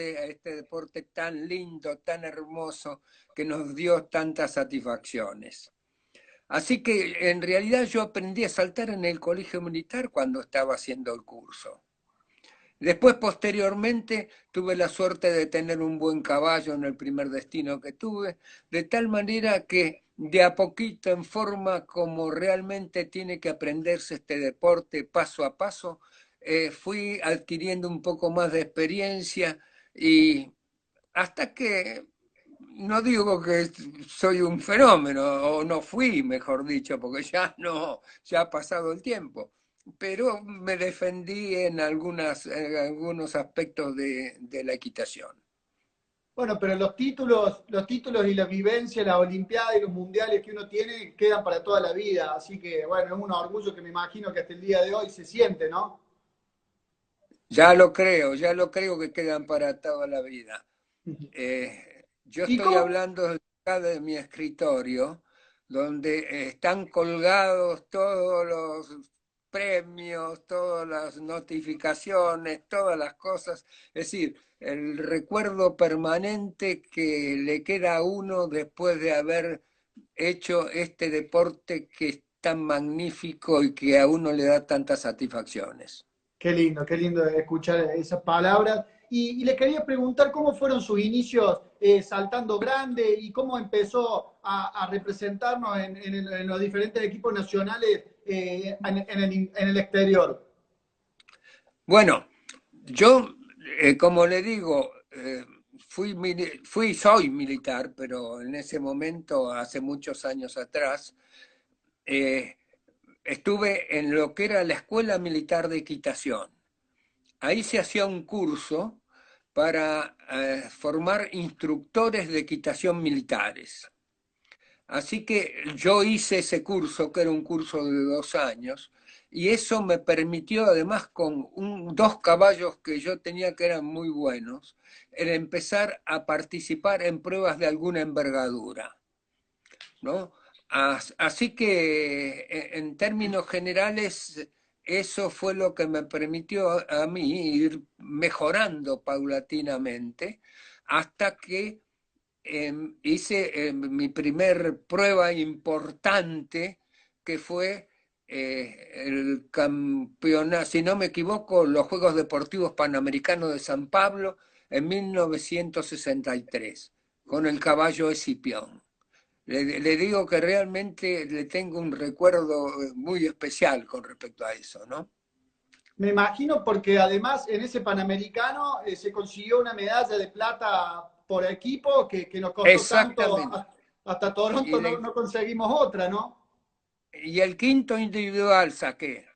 a este deporte tan lindo, tan hermoso, que nos dio tantas satisfacciones. Así que en realidad yo aprendí a saltar en el colegio militar cuando estaba haciendo el curso. Después, posteriormente, tuve la suerte de tener un buen caballo en el primer destino que tuve, de tal manera que de a poquito, en forma como realmente tiene que aprenderse este deporte paso a paso, fui adquiriendo un poco más de experiencia y hasta que, no digo que soy un fenómeno, o no fui, mejor dicho, porque ya no, ya ha pasado el tiempo, pero me defendí en algunos aspectos de la equitación. Bueno, pero los títulos y la vivencia, las Olimpiadas y los mundiales que uno tiene quedan para toda la vida. Así que, bueno, es un orgullo que me imagino que hasta el día de hoy se siente, ¿no? Ya lo creo que quedan para toda la vida. Yo ¿Y estoy cómo? hablando acá de mi escritorio, donde están colgados todos los premios, todas las notificaciones, todas las cosas. Es decir, el recuerdo permanente que le queda a uno después de haber hecho este deporte que es tan magnífico y que a uno le da tantas satisfacciones. Qué lindo escuchar esas palabras. Y le quería preguntar cómo fueron sus inicios saltando grande y cómo empezó a representarnos en los diferentes equipos nacionales en el exterior. Bueno, yo, como le digo, soy militar, pero en ese momento, hace muchos años atrás, eh, estuve en lo que era la Escuela Militar de Equitación. Ahí se hacía un curso para formar instructores de equitación militares. Así que yo hice ese curso, que era un curso de 2 años, y eso me permitió, además, con dos caballos que yo tenía que eran muy buenos, el empezar a participar en pruebas de alguna envergadura, ¿no? Así que, en términos generales, eso fue lo que me permitió a mí ir mejorando paulatinamente hasta que hice mi primer prueba importante, que fue el campeonato, si no me equivoco, los Juegos Deportivos Panamericanos de San Pablo en 1963, con el caballo Escipión. Le digo que realmente le tengo un recuerdo muy especial con respecto a eso, ¿no? Me imagino porque además en ese Panamericano se consiguió una medalla de plata por equipo que nos costó tanto, Exactamente. hasta Y, Toronto no, de- no conseguimos otra, ¿no? y el quinto individual saqué.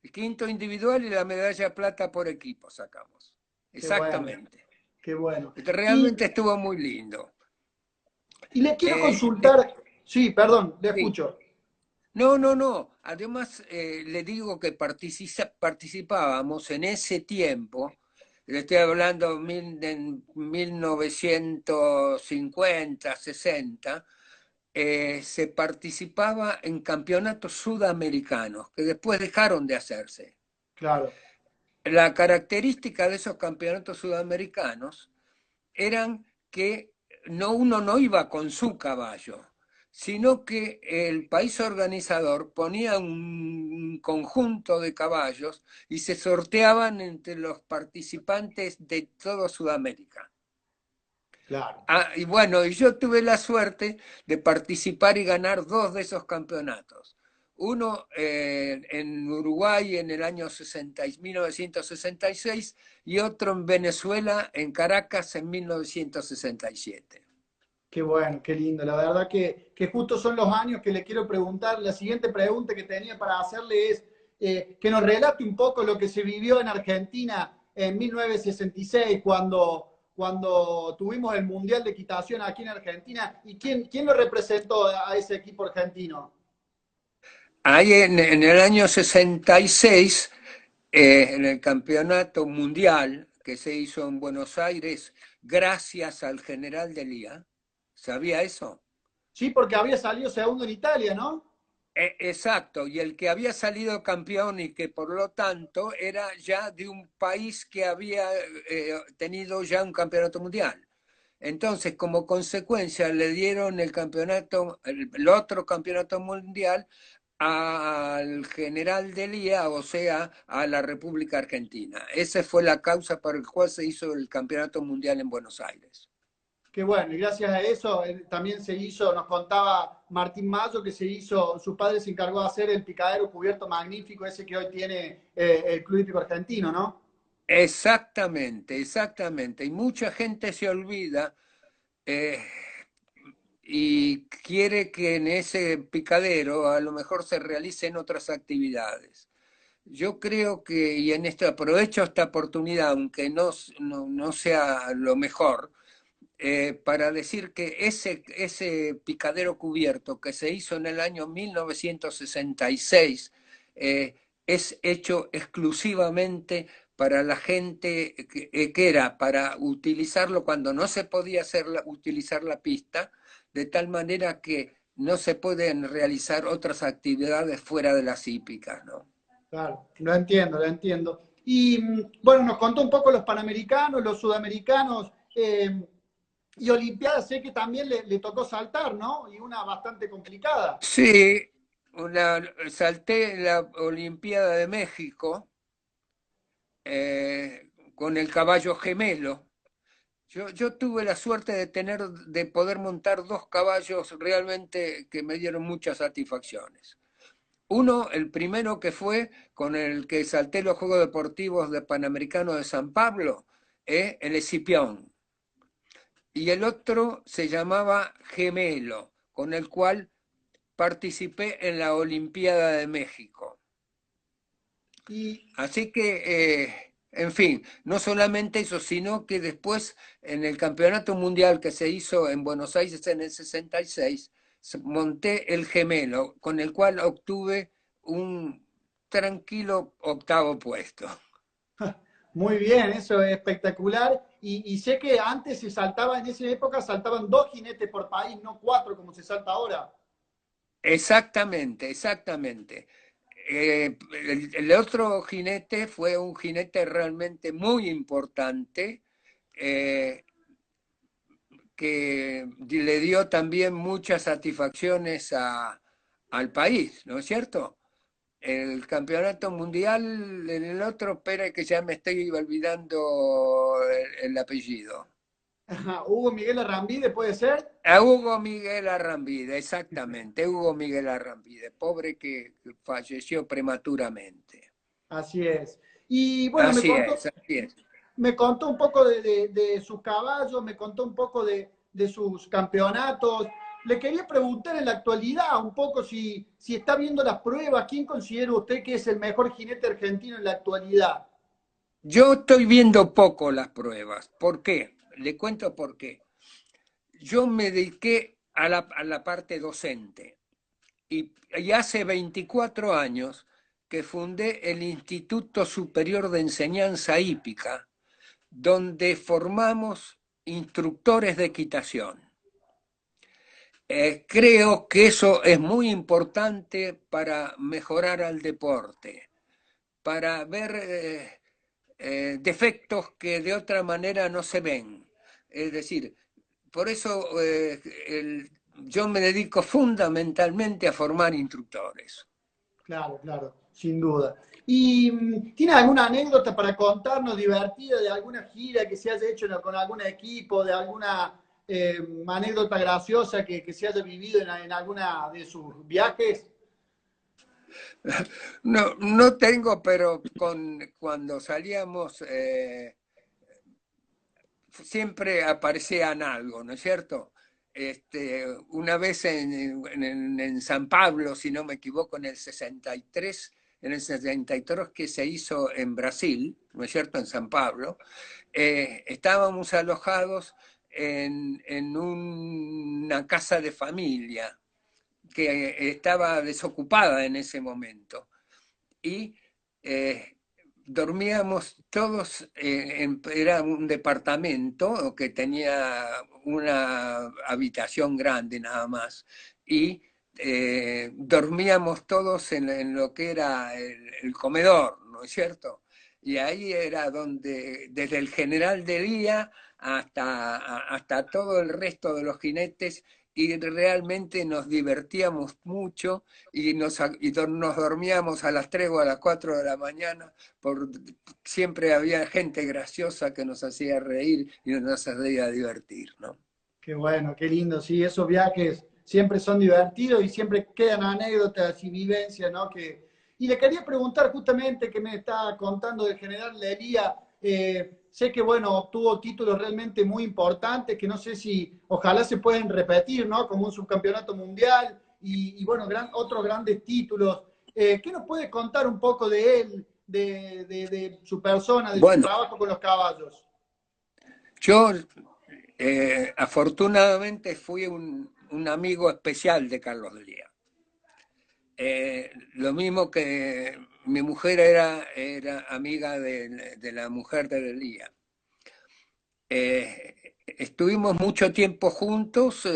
El quinto individual y la medalla de plata por equipo sacamos. Qué bueno, Exactamente. qué bueno. Y, Realmente estuvo muy lindo. y le quiero Eh, consultar, sí, perdón, le sí. escucho. No, no, no. Además, le digo que participábamos en ese tiempo, le estoy hablando en 1950, 60, se participaba en campeonatos sudamericanos, que después dejaron de hacerse. Claro, La característica de esos campeonatos sudamericanos eran que uno no iba con su caballo, sino que el país organizador ponía un conjunto de caballos y se sorteaban entre los participantes de toda Sudamérica. claro. Y bueno, y yo tuve la suerte de participar y ganar dos de esos campeonatos. Uno en Uruguay en el año 1966 y otro en Venezuela, en Caracas, en 1967. Qué bueno, qué lindo. La verdad que justo son los años que le quiero preguntar. La siguiente pregunta que tenía para hacerle es que nos relate un poco lo que se vivió en Argentina en 1966, cuando tuvimos el Mundial de Equitación aquí en Argentina. ¿Y quién lo representó a ese equipo argentino? Ahí en el año 66, en el campeonato mundial que se hizo en Buenos Aires, gracias al general de Lía, ¿sabía eso? Sí, porque había salido segundo en Italia, ¿no? Exacto, y el que había salido campeón y que por lo tanto era ya de un país que había tenido ya un campeonato mundial. Entonces, como consecuencia, le dieron el campeonato, el otro campeonato mundial al general de Lía, o sea, a la República Argentina. Esa fue la causa por la cual se hizo el campeonato mundial en Buenos Aires. Que bueno, y gracias a eso también se hizo, nos contaba Martín Mayo que se hizo, su padre se encargó de hacer el picadero cubierto magnífico ese que hoy tiene el Club Hípico Argentino, ¿no? Exactamente, exactamente. Y mucha gente se olvida eh, y quiere que en ese picadero a lo mejor se realicen otras actividades. Yo creo que, y en esto aprovecho esta oportunidad, aunque no sea lo mejor, para decir que ese picadero cubierto que se hizo en el año 1966 eh, es hecho exclusivamente para la gente que era para utilizarlo cuando no se podía utilizar la pista, de tal manera que no se pueden realizar otras actividades fuera de las hípicas, ¿no? Claro, lo entiendo, lo entiendo. Y bueno, nos contó un poco los panamericanos, los sudamericanos y Olimpiadas, sé que también le tocó saltar, ¿no? Y una bastante complicada. Sí, salté la Olimpiada de México con el caballo gemelo. Yo tuve la suerte de poder montar dos caballos realmente que me dieron muchas satisfacciones. Uno, el primero que fue con el que salté los Juegos Deportivos de Panamericano de San Pablo, el Escipión. Y el otro se llamaba Gemelo, con el cual participé en la Olimpiada de México. Y Así que, en fin, no solamente eso, sino que después en el Campeonato Mundial que se hizo en Buenos Aires en el 66, monté el gemelo, con el cual obtuve un tranquilo octavo puesto. muy bien, eso es espectacular. Y sé que antes se saltaba, en esa época saltaban dos jinetes por país, no cuatro como se salta ahora. Exactamente, exactamente. El otro jinete fue un jinete realmente muy importante, eh, que le dio también muchas satisfacciones al país, ¿no es cierto? El campeonato mundial en el otro, espera que ya me estoy olvidando el apellido. Ajá, Hugo Miguel Arrambide, ¿puede ser? A Hugo Miguel Arrambide, exactamente, Hugo Miguel Arrambide, pobre que falleció prematuramente. Así es. Y bueno, Así es, así es. me contó un poco de sus caballos, me contó un poco de sus campeonatos. Le quería preguntar en la actualidad un poco si está viendo las pruebas, ¿quién considera usted que es el mejor jinete argentino en la actualidad? Yo estoy viendo poco las pruebas. ¿Por qué? Le cuento por qué. Yo me dediqué a la parte docente y hace 24 años que fundé el Instituto Superior de Enseñanza Hípica, donde formamos instructores de equitación. Creo que eso es muy importante para mejorar al deporte, para ver defectos que de otra manera no se ven. Es decir, por eso yo me dedico fundamentalmente a formar instructores. Claro, claro, sin duda. ¿Y tiene alguna anécdota para contarnos divertida de alguna gira que se haya hecho con algún equipo, de alguna anécdota graciosa que se haya vivido en alguna de sus viajes? No tengo, pero cuando salíamos siempre aparecían algo, ¿no es cierto? Una vez en San Pablo, si no me equivoco, en el 63 que se hizo en Brasil, ¿no es cierto?, en San Pablo, estábamos alojados en una casa de familia que estaba desocupada en ese momento y dormíamos todos, era un departamento que tenía una habitación grande nada más y dormíamos todos en lo que era el comedor, ¿no es cierto? Y ahí era donde, desde el general de día hasta todo el resto de los jinetes, y realmente nos divertíamos mucho nos dormíamos a las 3 o a las 4 de la mañana, siempre había gente graciosa que nos hacía reír y nos hacía divertir, ¿no? Qué bueno, qué lindo, sí, esos viajes siempre son divertidos y siempre quedan anécdotas y vivencias, ¿no? Y le quería preguntar justamente que me está contando del general Lelía, sé que, bueno, obtuvo títulos realmente muy importantes, que no sé si ojalá se pueden repetir, ¿no? Como un subcampeonato mundial y bueno, otros grandes títulos. ¿Qué nos puede contar un poco de él, de su persona, de su Bueno, trabajo con los caballos? yo afortunadamente fui un amigo especial de Carlos Lía. Lo mismo que mi mujer era amiga de la mujer de Lía. Estuvimos mucho tiempo juntos,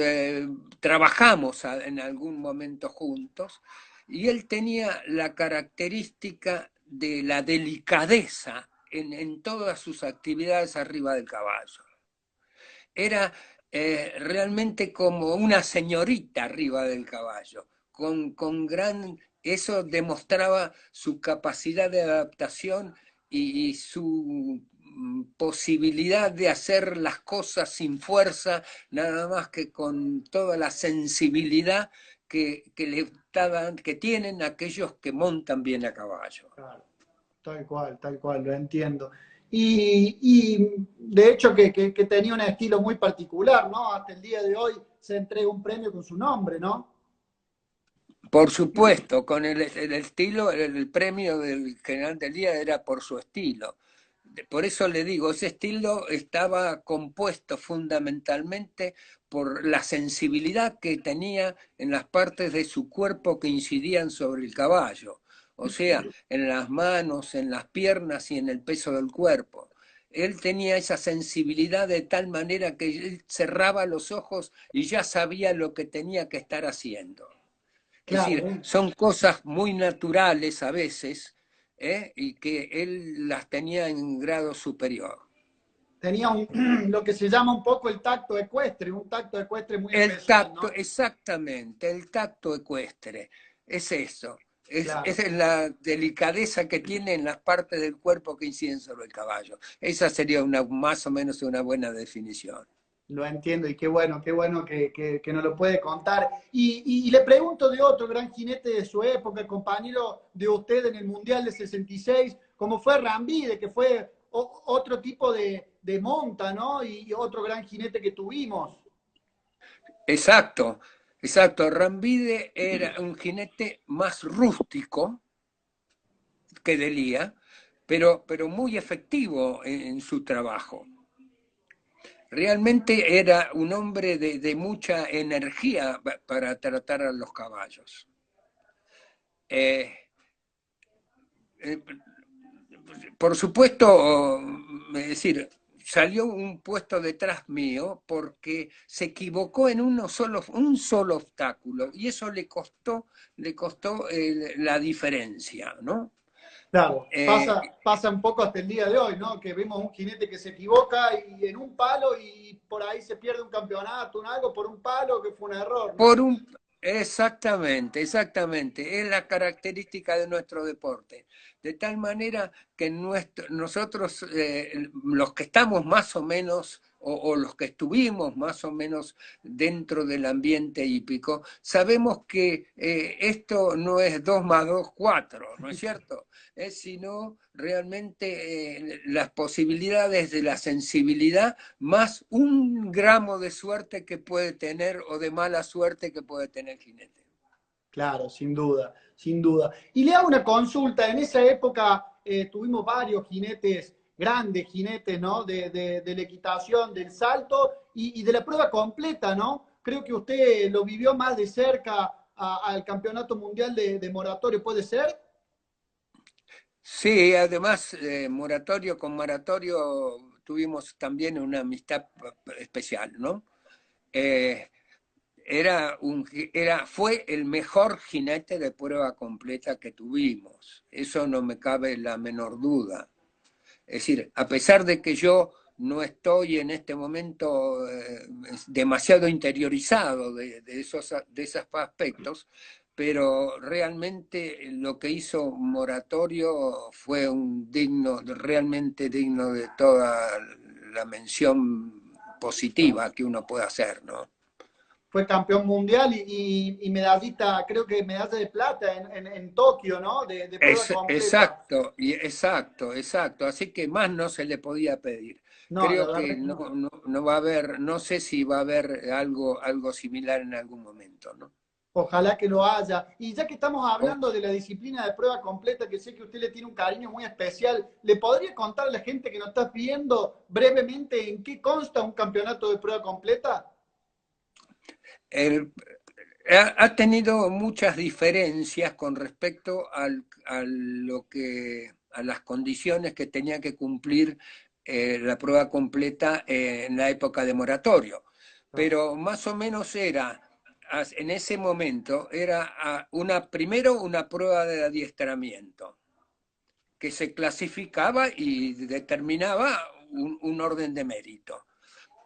trabajamos en algún momento juntos, y él tenía la característica de la delicadeza en todas sus actividades arriba del caballo. Era realmente como una señorita arriba del caballo, con gran... Eso demostraba su capacidad de adaptación y su posibilidad de hacer las cosas sin fuerza, nada más que con toda la sensibilidad que tienen aquellos que montan bien a caballo. Claro. Tal cual, lo entiendo. Y de hecho que tenía un estilo muy particular, ¿no? Hasta el día de hoy se entrega un premio con su nombre, ¿no? Por supuesto, con el estilo, el premio del general del día era por su estilo. Por eso le digo, ese estilo estaba compuesto fundamentalmente por la sensibilidad que tenía en las partes de su cuerpo que incidían sobre el caballo, o sea, en las manos, en las piernas y en el peso del cuerpo. Él tenía esa sensibilidad de tal manera que él cerraba los ojos y ya sabía lo que tenía que estar haciendo. Es Claro, decir, son cosas muy naturales a veces, y que él las tenía en grado superior. tenía lo que se llama un poco el tacto ecuestre muy El especial, tacto, ¿no? exactamente, el tacto ecuestre, es eso. Claro. Esa es la delicadeza que tiene en las partes del cuerpo que inciden sobre el caballo. Esa sería más o menos una buena definición. Lo entiendo y qué bueno que nos lo puede contar. Y le pregunto de otro gran jinete de su época, compañero de usted en el Mundial de 66, como fue Rambide, que fue otro tipo de monta, ¿no? Y otro gran jinete que tuvimos. Exacto, exacto. Rambide era un jinete más rústico que Delía, pero muy efectivo en su trabajo. Realmente era un hombre de mucha energía para tratar a los caballos. Eh, eh, por supuesto, es decir, salió un puesto detrás mío porque se equivocó en un solo obstáculo y eso le costó la diferencia, ¿no? Claro, Eh, pasa un poco hasta el día de hoy, ¿no? Que vemos un jinete que se equivoca y en un palo y por ahí se pierde un campeonato, un algo por un palo que fue un error, Por ¿no? un, exactamente, exactamente. Es la característica de nuestro deporte. De tal manera que nosotros, los que estamos más o menos, o los que estuvimos más o menos dentro del ambiente hípico, sabemos que esto no es 2 más 2 4, ¿no es cierto? Es sino realmente las posibilidades de la sensibilidad más un gramo de suerte que puede tener o de mala suerte que puede tener el jinete. Claro, sin duda, sin duda. Y le hago una consulta, en esa época tuvimos varios jinetes, grandes jinetes, ¿no? De la equitación, del salto y de la prueba completa, ¿no? Creo que usted lo vivió más de cerca al Campeonato Mundial de Moratorio, ¿puede ser? Sí, además, Moratorio con Moratorio tuvimos también una amistad especial, ¿no? Eh, fue el mejor jinete de prueba completa que tuvimos. Eso no me cabe la menor duda. Es decir, a pesar de que yo no estoy en este momento demasiado interiorizado de esos aspectos, pero realmente lo que hizo Moratorio fue realmente digno de toda la mención positiva que uno puede hacer, ¿no? Fue campeón mundial y medallista, creo que medalla de plata en Tokio, ¿no? De prueba completa. Exacto, exacto, exacto. Así que más no se le podía pedir. No, la Creo verdad que que no. no va a haber, no sé si va a haber algo similar en algún momento, ¿no? Ojalá que lo haya. Y ya que estamos O- hablando de la disciplina de prueba completa, que sé que usted le tiene un cariño muy especial, ¿le podría contar a la gente que nos está viendo brevemente en qué consta un campeonato de prueba completa? el- ha tenido muchas diferencias con respecto a las condiciones que tenía que cumplir la prueba completa en la época de moratorio. Pero más o menos en ese momento, era primero una prueba de adiestramiento, que se clasificaba y determinaba un orden de mérito.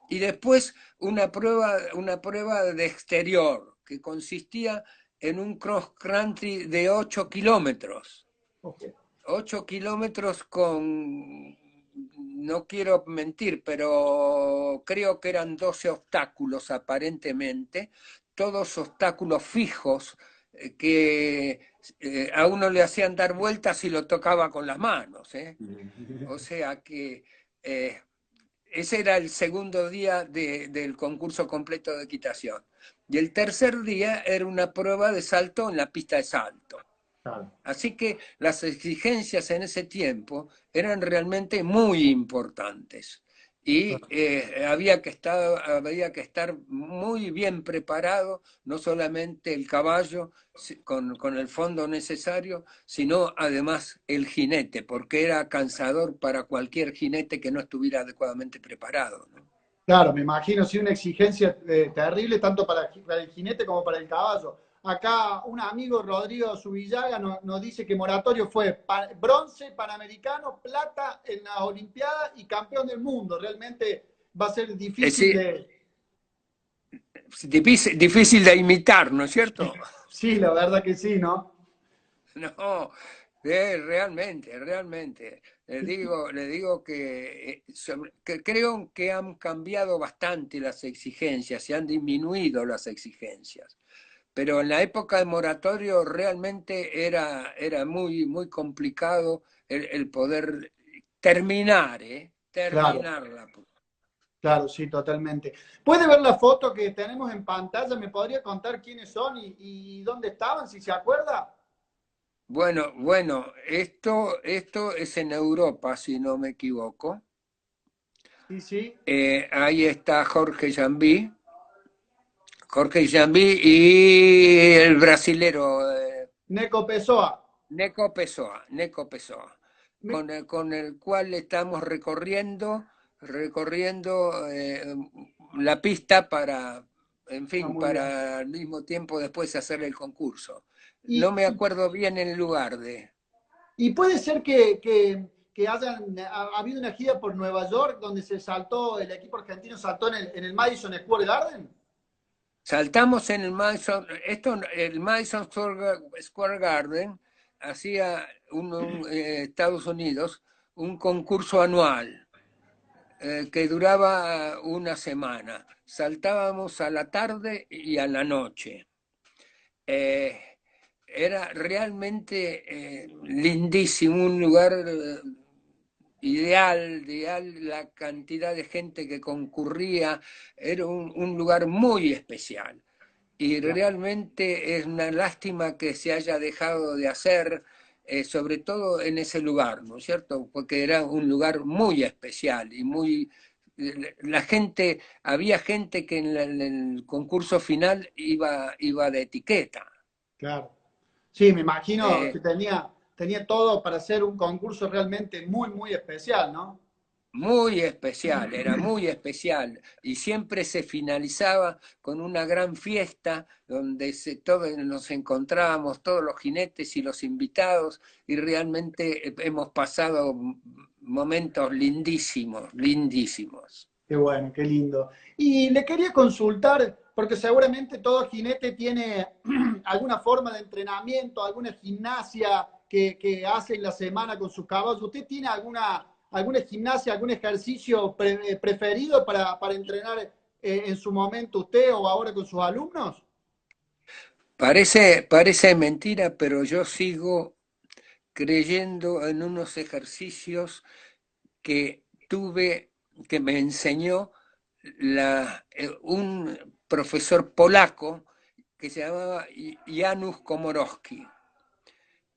Y después una prueba de exterior, que consistía en un cross country de 8 kilómetros. Okay. 8 kilómetros no quiero mentir, pero creo que eran 12 obstáculos aparentemente, todos obstáculos fijos que a uno le hacían dar vueltas y lo tocaba con las manos. O sea que eh, ese era el segundo día del concurso completo de equitación. Y el tercer día era una prueba de salto en la pista de salto. Claro. Así que las exigencias en ese tiempo eran realmente muy importantes y había que estar muy bien preparado, no solamente el caballo con el fondo necesario, sino además el jinete, porque era cansador para cualquier jinete que no estuviera adecuadamente preparado, ¿no? Claro, me imagino, sí, una exigencia terrible tanto para el jinete como para el caballo. Acá un amigo, Rodrigo Subillaga, nos dice que Moratorio fue bronce panamericano, plata en las Olimpiadas y campeón del mundo. Realmente va a ser Es difícil decir, de... difícil de imitar, ¿no es cierto? Sí, la verdad que sí, ¿no? No, realmente, realmente. Le digo que creo que han cambiado bastante las exigencias, se han disminuido las exigencias. Pero en la época de moratorio realmente era muy, muy complicado el poder terminar, ¿eh? Claro, Terminarla. claro, sí, totalmente. ¿Puede ver la foto que tenemos en pantalla? ¿Me podría contar quiénes son y dónde estaban, si se acuerda? Bueno, esto es en Europa, si no me equivoco. Sí, sí. Ahí está Jorge Jambí y el brasilero Neco Pessoa. Neco Pessoa, con el cual estamos recorriendo la pista para, en Ah, fin, muy bien. para al mismo tiempo después hacer el concurso. No Y, me acuerdo bien el lugar de... y puede ser que ha habido una gira por Nueva York donde se saltó, el equipo argentino saltó en el Madison Square Garden. Saltamos en el Madison Square Garden, hacía Estados Unidos un concurso anual que duraba una semana. Saltábamos a la tarde y a la noche. Eh, Era realmente lindísimo, un lugar ideal, la cantidad de gente que concurría, era un lugar muy especial. Y realmente es una lástima que se haya dejado de hacer, sobre todo en ese lugar, ¿no es cierto? Porque era un lugar muy especial y muy... había gente que en el concurso final iba de etiqueta. Claro. Sí, me imagino que Eh, tenía todo para ser un concurso realmente muy, muy especial, ¿no? muy especial, era muy especial y siempre se finalizaba con una gran fiesta donde todos nos encontrábamos, todos los jinetes y los invitados, y realmente hemos pasado momentos lindísimos, lindísimos. Qué bueno, qué lindo. Y le quería consultar, porque seguramente todo jinete tiene alguna forma de entrenamiento, alguna gimnasia que hace en la semana con sus caballos. ¿Usted tiene alguna gimnasia, algún ejercicio preferido para entrenar en su momento usted o ahora con sus alumnos? Parece mentira, pero yo sigo creyendo en unos ejercicios que tuve, que me enseñó un profesor polaco que se llamaba Janusz Komorowski.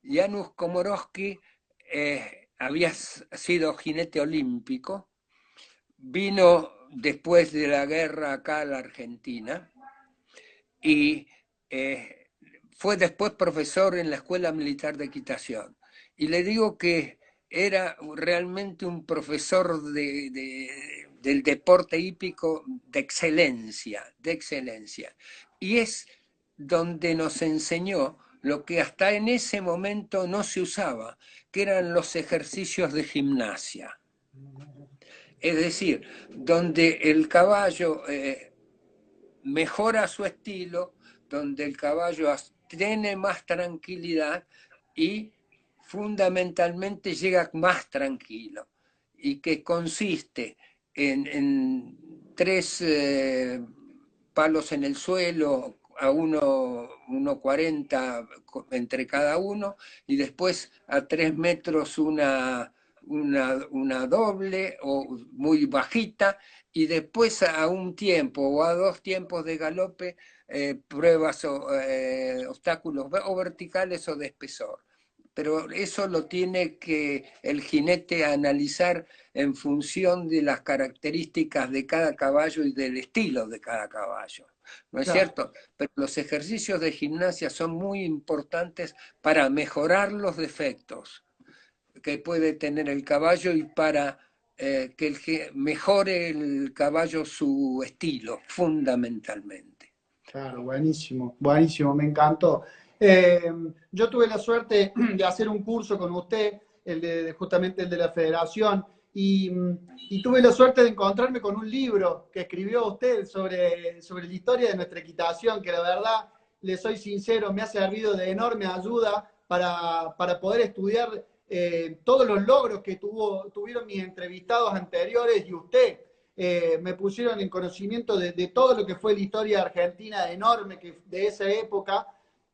Janusz Komorowski había sido jinete olímpico, vino después de la guerra acá a la Argentina y fue después profesor en la Escuela Militar de Equitación. Y le digo que era realmente un profesor del deporte hípico de excelencia, de excelencia. Y es donde nos enseñó lo que hasta en ese momento no se usaba, que eran los ejercicios de gimnasia. Es decir, donde el caballo mejora su estilo, donde el caballo tiene más tranquilidad y fundamentalmente llega más tranquilo, y que consiste en tres palos en el suelo a 1,40 entre cada uno, y después a 3 metros una doble o muy bajita, y después a un tiempo o a 2 tiempos de galope pruebas obstáculos o verticales o de espesor. Pero eso lo tiene que el jinete analizar en función de las características de cada caballo y del estilo de cada caballo. ¿No es Claro. cierto? Pero los ejercicios de gimnasia son muy importantes para mejorar los defectos que puede tener el caballo y para que mejore el caballo su estilo, fundamentalmente. Claro, buenísimo, buenísimo, me encantó. Yo tuve la suerte de hacer un curso con usted, justamente el de la federación, y tuve la suerte de encontrarme con un libro que escribió usted sobre la historia de nuestra equitación, que la verdad, le soy sincero, me ha servido de enorme ayuda para poder estudiar todos los logros que tuvieron mis entrevistados anteriores y usted. Me pusieron en conocimiento de todo lo que fue la historia argentina enorme de esa época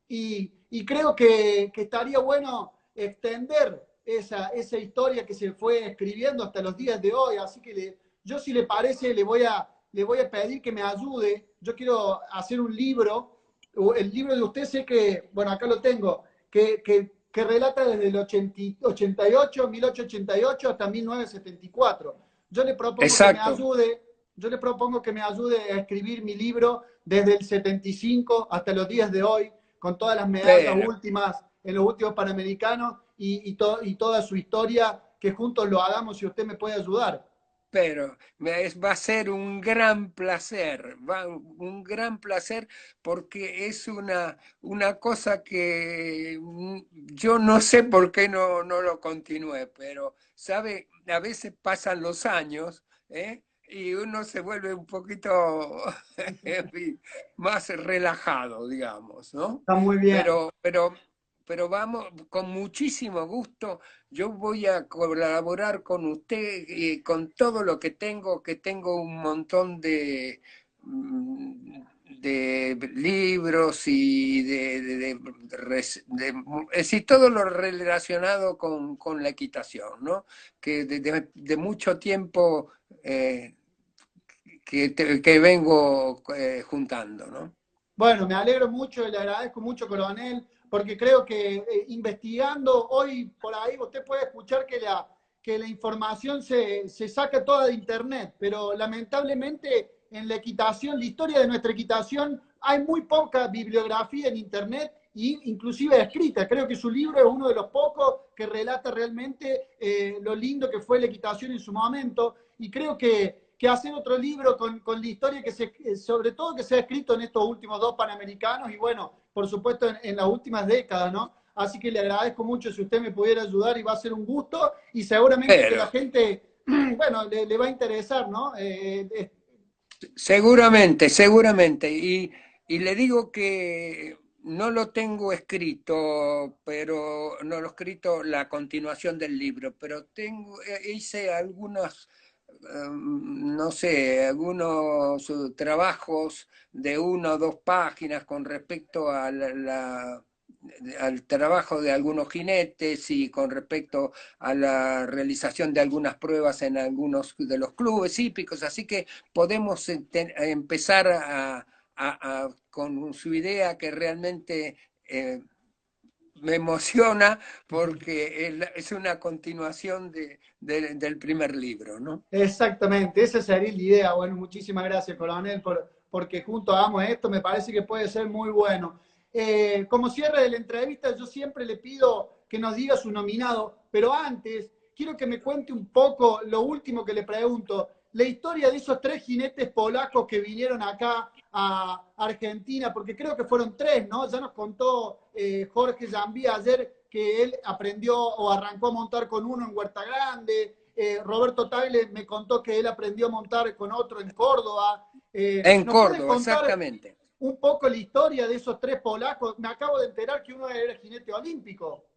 y creo que estaría bueno extender esa historia que se fue escribiendo hasta los días de hoy, así que yo si le parece le voy a pedir que me ayude, yo quiero hacer un libro, el libro de usted sé que, bueno, acá lo tengo, que relata desde el 88, 1888 hasta 1974. Yo le propongo que me Exacto, ayude, yo le propongo que me ayude a escribir mi libro desde el 75 hasta los días de hoy, con todas las medallas pero, últimas en los últimos Panamericanos y toda su historia, que juntos lo hagamos si usted me puede ayudar. va a ser un gran placer, un gran placer, porque es una cosa que yo no sé por qué no lo continué, pero, ¿sabe? A veces pasan los años, ¿eh? Y uno se vuelve un poquito más relajado, digamos, ¿no? Está muy bien. Pero, pero, pero vamos, con muchísimo gusto. Yo voy a colaborar con usted y con todo lo que tengo un montón de libros y es decir, todo lo relacionado con la equitación, ¿no? Que de mucho tiempo que vengo juntando, ¿no? Bueno, me alegro mucho y le agradezco mucho, coronel, porque creo que investigando hoy por ahí usted puede escuchar que la información se saca toda de internet, pero lamentablemente en la equitación, la historia de nuestra equitación, hay muy poca bibliografía en internet e inclusive escrita. Creo que su libro es uno de los pocos que relata realmente lo lindo que fue la equitación en su momento, y creo que hacer otro libro con la historia sobre todo que se ha escrito en estos últimos dos Panamericanos y bueno, por supuesto en las últimas décadas, ¿no? Así que le agradezco mucho si usted me pudiera ayudar y va a ser un gusto y seguramente que la Pero gente, bueno, le va a interesar, ¿no? seguramente, seguramente. Y le digo que no lo tengo escrito, pero no lo he escrito la continuación del libro, pero hice algunos, no sé, algunos trabajos de 1 o 2 páginas con respecto a al trabajo de algunos jinetes y con respecto a la realización de algunas pruebas en algunos de los clubes hípicos, así que podemos empezar con su idea que realmente me emociona porque es una continuación del primer libro, ¿no? Exactamente, esa sería la idea. Bueno, muchísimas gracias, coronel, porque juntos hagamos esto, me parece que puede ser muy bueno. Como cierre de la entrevista, yo siempre le pido que nos diga su nominado, pero antes quiero que me cuente un poco lo último que le pregunto, la historia de esos 3 jinetes polacos que vinieron acá a Argentina, porque creo que fueron 3, ¿no? Ya nos contó Jorge Jambí ayer que él aprendió o arrancó a montar con uno en Huerta Grande. Roberto Tagle me contó que él aprendió a montar con otro en Córdoba. En ¿Nos puede Córdoba, contar exactamente. un poco la historia de esos 3 polacos? Me acabo de enterar que uno era jinete olímpico.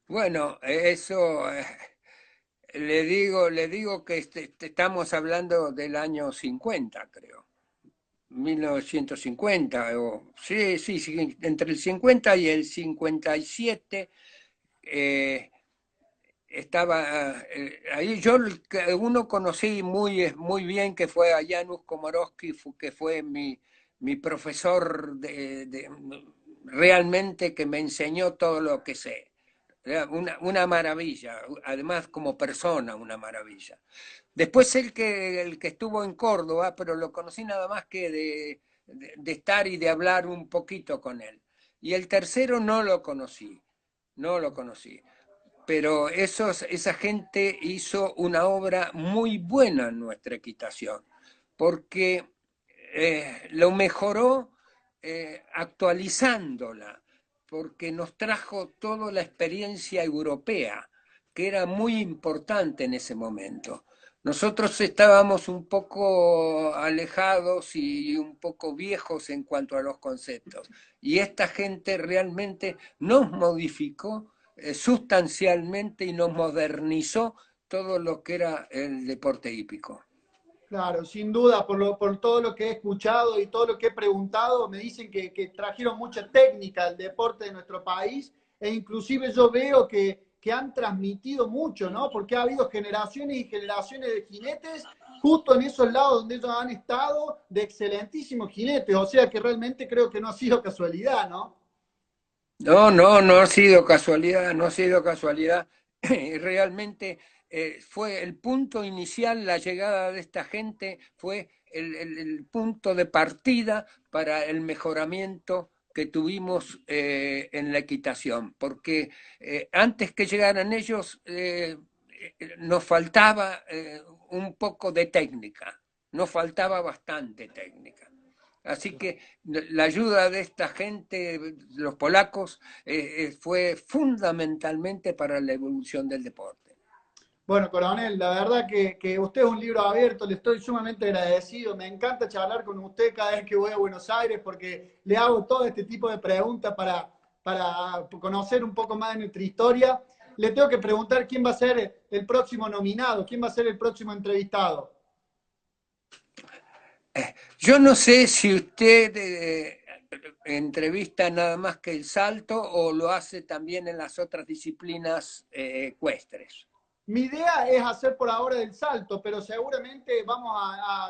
Bueno, eso le digo que estamos hablando del año 50, creo. 1950, sí, sí, sí, entre el 50 y el 57 eh, estaba ahí. Uno conocí muy bien que fue a Janusz Komorowski, que fue mi profesor realmente que me enseñó todo lo que sé. Era una maravilla, además como persona, una maravilla. Después el que estuvo en Córdoba, pero lo conocí nada más que de estar y de hablar un poquito con él. Y el tercero no lo conocí, no lo conocí. Pero esa gente hizo una obra muy buena en nuestra equitación, porque lo mejoró actualizándola, porque nos trajo toda la experiencia europea, que era muy importante en ese momento. Nosotros estábamos un poco alejados y un poco viejos en cuanto a los conceptos, y esta gente realmente nos modificó sustancialmente y nos modernizó todo lo que era el deporte hípico. Claro, sin duda, por todo lo que he escuchado y todo lo que he preguntado, me dicen que trajeron mucha técnica al deporte de nuestro país e inclusive yo veo que han transmitido mucho, ¿no? Porque ha habido generaciones y generaciones de jinetes justo en esos lados donde ellos han estado, de excelentísimos jinetes, o sea que realmente creo que no ha sido casualidad, ¿no? No, no, no ha sido casualidad, no ha sido casualidad. Realmente fue el punto inicial, la llegada de esta gente fue el punto de partida para el mejoramiento que tuvimos en la equitación, porque antes que llegaran ellos nos faltaba un poco de técnica, nos faltaba bastante técnica. Así que la ayuda de esta gente, los polacos, fue fundamentalmente para la evolución del deporte. Bueno, coronel, la verdad que usted es un libro abierto, le estoy sumamente agradecido, me encanta charlar con usted cada vez que voy a Buenos Aires porque le hago todo este tipo de preguntas para conocer un poco más de nuestra historia. Le tengo que preguntar quién va a ser el próximo nominado, quién va a ser el próximo entrevistado. Yo no sé si usted entrevista nada más que el salto o lo hace también en las otras disciplinas ecuestres. Mi idea es hacer por ahora el salto, pero seguramente vamos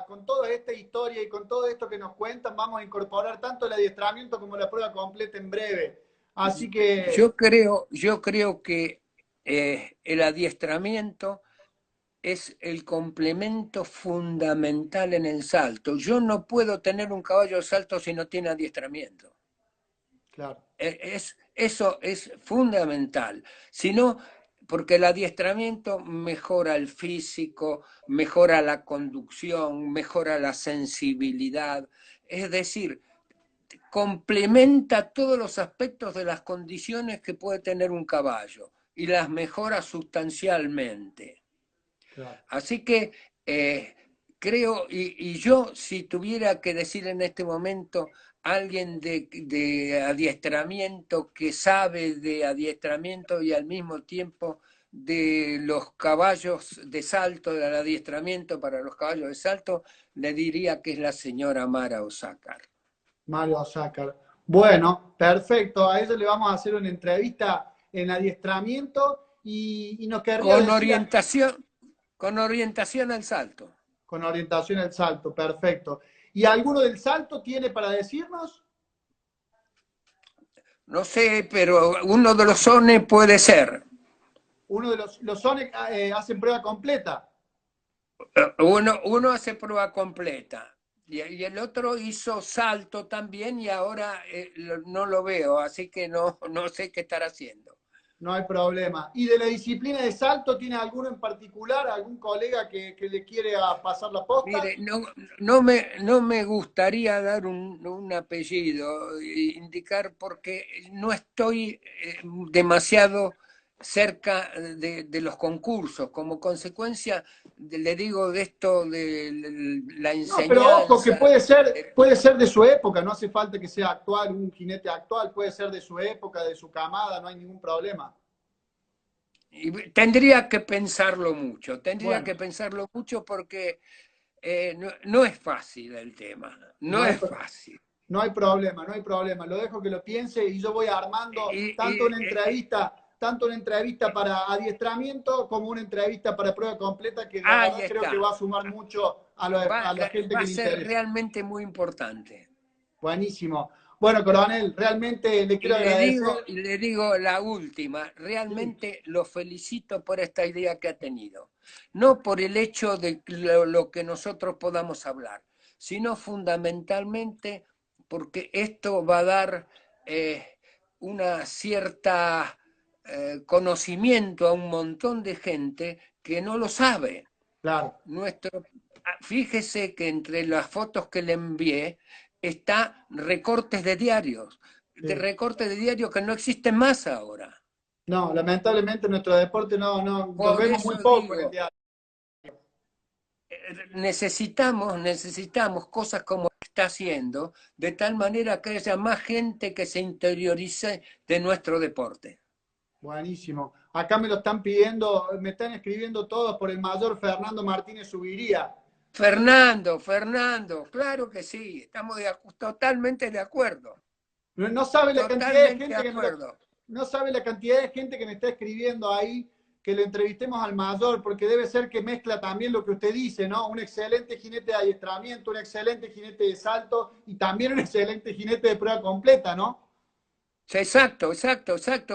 con toda esta historia y con todo esto que nos cuentan, vamos a incorporar tanto el adiestramiento como la prueba completa en breve. Así que Yo creo que el adiestramiento es el complemento fundamental en el salto. Yo no puedo tener un caballo de salto si no tiene adiestramiento. Claro, Eso es fundamental. Si no, porque el adiestramiento mejora el físico, mejora la conducción, mejora la sensibilidad. Es decir, complementa todos los aspectos de las condiciones que puede tener un caballo y las mejora sustancialmente. claro. Así que creo, y yo si tuviera que decir en este momento alguien de adiestramiento que sabe de adiestramiento y al mismo tiempo de los caballos de salto, del adiestramiento para los caballos de salto, le diría que es la señora Mara Osácar. Mario Sácar. Bueno, perfecto. A ellos le vamos a hacer una entrevista en adiestramiento y nos querría Con decir orientación, con orientación al salto. con orientación al salto, perfecto. ¿Y alguno del salto tiene para decirnos? No sé, pero uno de los sones puede ser. Uno de los Sonic hacen prueba completa. Uno hace prueba completa y el otro hizo salto también y ahora no lo veo, así que no sé qué estar haciendo. No hay problema. ¿Y de la disciplina de salto tiene alguno en particular, algún colega que le quiere pasar la posta? Mire, no me gustaría dar un apellido, indicar porque no estoy demasiado cerca de los concursos. Como consecuencia, le digo de esto de la No, pero ojo, que enseñanza. puede ser de su época, no hace falta que sea actual, un jinete actual, puede ser de su época, de su camada, no hay ningún problema. Y tendría Bueno, que pensarlo mucho porque no es fácil el tema, no no hay, es fácil. no hay problema, no hay problema. Lo dejo que lo piense y yo voy armando tanto una entrevista para adiestramiento como una entrevista para prueba completa, que la Ahí verdad creo que está, va a sumar mucho a la gente va que a le ser interesa. realmente muy importante. Buenísimo. Bueno, coronel, realmente le quiero agradecer. Y le digo la última, Sí, realmente lo felicito por esta idea que ha tenido. No por el hecho de lo que nosotros podamos hablar, sino fundamentalmente porque esto va a dar una cierta conocimiento a un montón de gente que no lo sabe. claro. Nuestro, fíjese que entre las fotos que le envié está recortes de diarios, de Sí. recortes de diarios que no existen más ahora. No, lamentablemente nuestro deporte no, lo Por vemos muy eso poco en el digo, diario. necesitamos cosas como está haciendo, de tal manera que haya más gente que se interiorice de nuestro deporte. Buenísimo. Acá me lo están pidiendo, me están escribiendo todos por el mayor Fernando Martínez Subiría. Fernando, claro que sí, estamos totalmente de acuerdo, No sabe la cantidad de totalmente de gente acuerdo. no sabe la cantidad de gente que me está escribiendo ahí que lo entrevistemos al mayor, porque debe ser que mezcla también lo que usted dice, ¿no? Un excelente jinete de adiestramiento, un excelente jinete de salto y también un excelente jinete de prueba completa, ¿no? Exacto.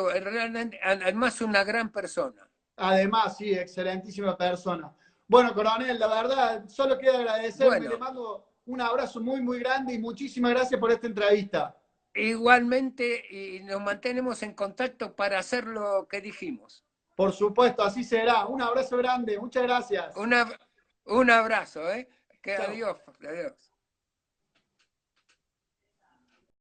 Realmente, además una gran persona. Además, sí, excelentísima persona. Bueno, coronel, la verdad, solo queda agradecerme, le Bueno, mando un abrazo muy, muy grande y muchísimas gracias por esta entrevista. igualmente y nos mantenemos en contacto para hacer lo que dijimos. Por supuesto, así será. Un abrazo grande, muchas gracias. Una, un abrazo, ¿eh? Que Chao. adiós, adiós.